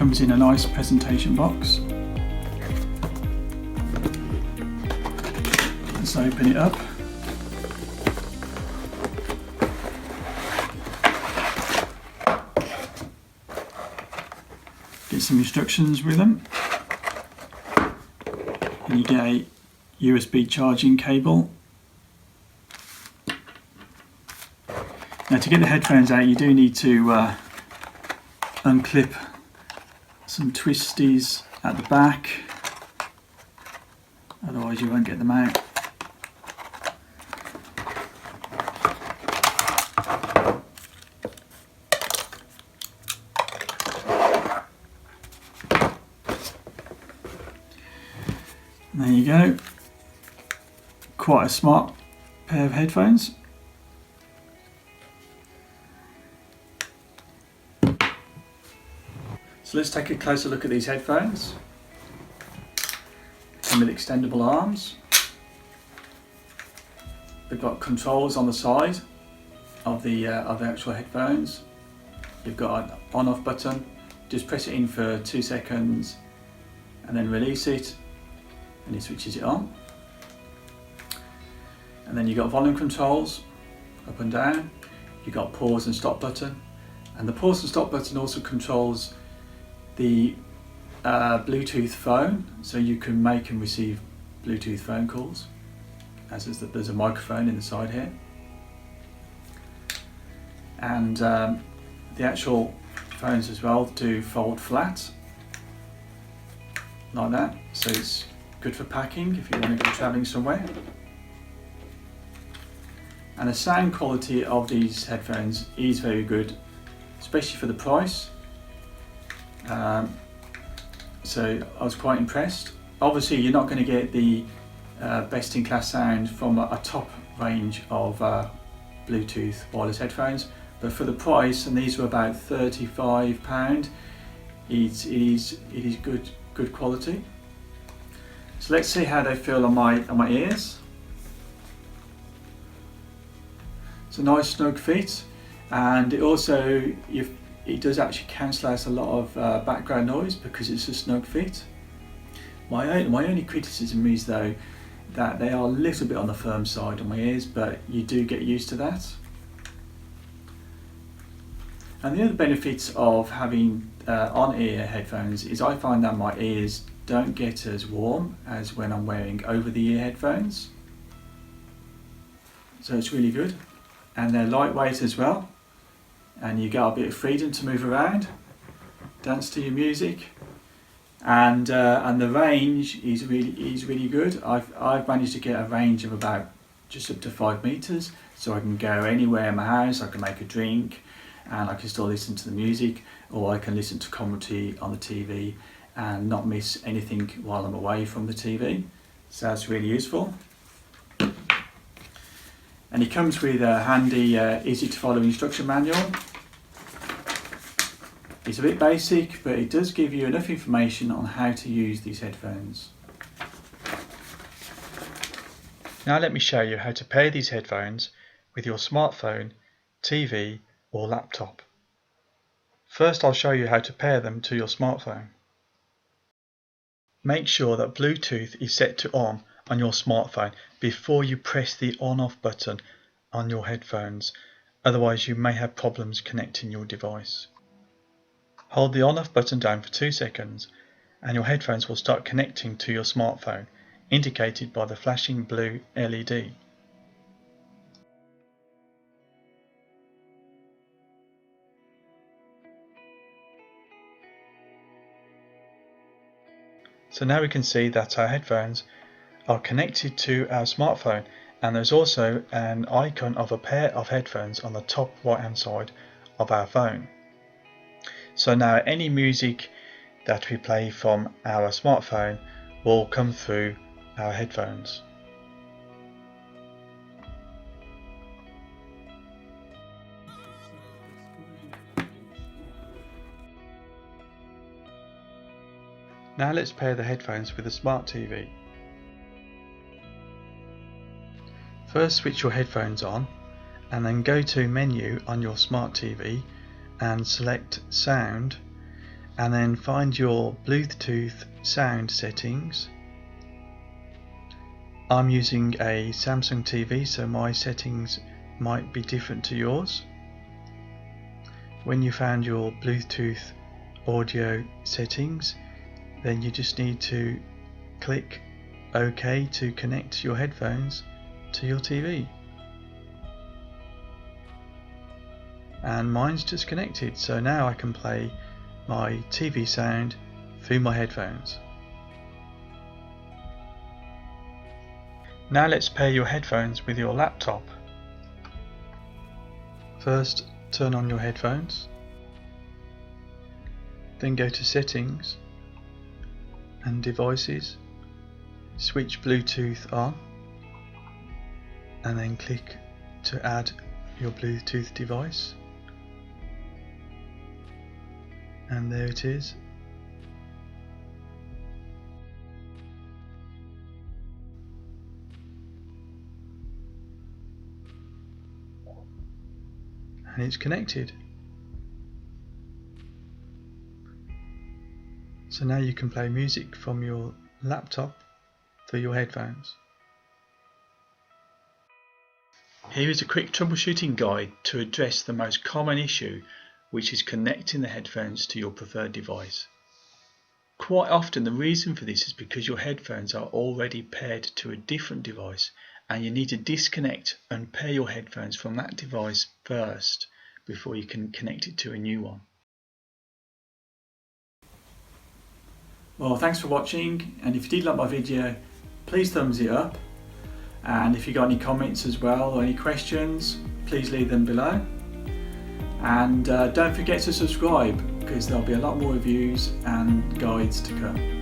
comes in a nice presentation box. Let's open it up. Get some instructions with them. And you get a USB charging cable. Now, to get the headphones out, you do need to unclip some twisties at the back, otherwise you won't get them out. And there you go, quite a smart pair of headphones. So let's take a closer look at these headphones. Come with extendable arms. They've got controls on the side of the actual headphones. You've got an on-off button. Just press it in for 2 seconds and then release it, and it switches it on. And then you've got volume controls up and down. You've got pause and stop button, and the pause and stop button also controls the Bluetooth phone, so you can make and receive Bluetooth phone calls, as is that there's a microphone in the side here. And the actual phones as well do fold flat like that, so it's good for packing if you want to go travelling somewhere. And the sound quality of these headphones is very good, especially for the price. So I was quite impressed. Obviously you're not going to get the best in class sound from a top range of Bluetooth wireless headphones, but for the price, and these were about £35, it is good quality. So let's see how they feel on my ears. It's a nice snug fit, and it also it does actually cancel out a lot of background noise because it's a snug fit. My only criticism is though that they are a little bit on the firm side on my ears, but you do get used to that. And the other benefits of having on-ear headphones is I find that my ears don't get as warm as when I'm wearing over-the-ear headphones. So it's really good, and they're lightweight as well. And you get a bit of freedom to move around, dance to your music, and the range is really good. I've managed to get a range of about just up to 5 meters, so I can go anywhere in my house. I can make a drink, and I can still listen to the music, or I can listen to commentary on the TV and not miss anything while I'm away from the TV. So that's really useful. And it comes with a handy, easy to follow instruction manual. It's a bit basic, but it does give you enough information on how to use these headphones. Now let me show you how to pair these headphones with your smartphone, TV or laptop. First I'll show you how to pair them to your smartphone. Make sure that Bluetooth is set to on your smartphone before you press the on-off button on your headphones, otherwise you may have problems connecting your device. Hold the on-off button down for 2 seconds and your headphones will start connecting to your smartphone, indicated by the flashing blue LED. So now we can see that our headphones are connected to our smartphone, and there's also an icon of a pair of headphones on the top right hand side of our phone. So now any music that we play from our smartphone will come through our headphones. Now let's pair the headphones with a smart TV. First switch your headphones on and then go to menu on your smart TV and select sound, and then find your Bluetooth sound settings. I'm using a Samsung TV, so my settings might be different to yours. When you found your Bluetooth audio settings, then you just need to click OK to connect your headphones to your TV. And mine's just connected, so now I can play my TV sound through my headphones. Now let's pair your headphones with your laptop. First, turn on your headphones, then go to Settings and Devices, switch Bluetooth on, and then click to add your Bluetooth device, and there it is. And it's connected. So now you can play music from your laptop through your headphones. Here is a quick troubleshooting guide to address the most common issue, which is connecting the headphones to your preferred device. Quite often the reason for this is because your headphones are already paired to a different device, and you need to disconnect and pair your headphones from that device first before you can connect it to a new one. Well, thanks for watching, and if you did like my video, please thumbs it up, and if you got any comments as well or any questions, please leave them below, and don't forget to subscribe, because there'll be a lot more reviews and guides to come.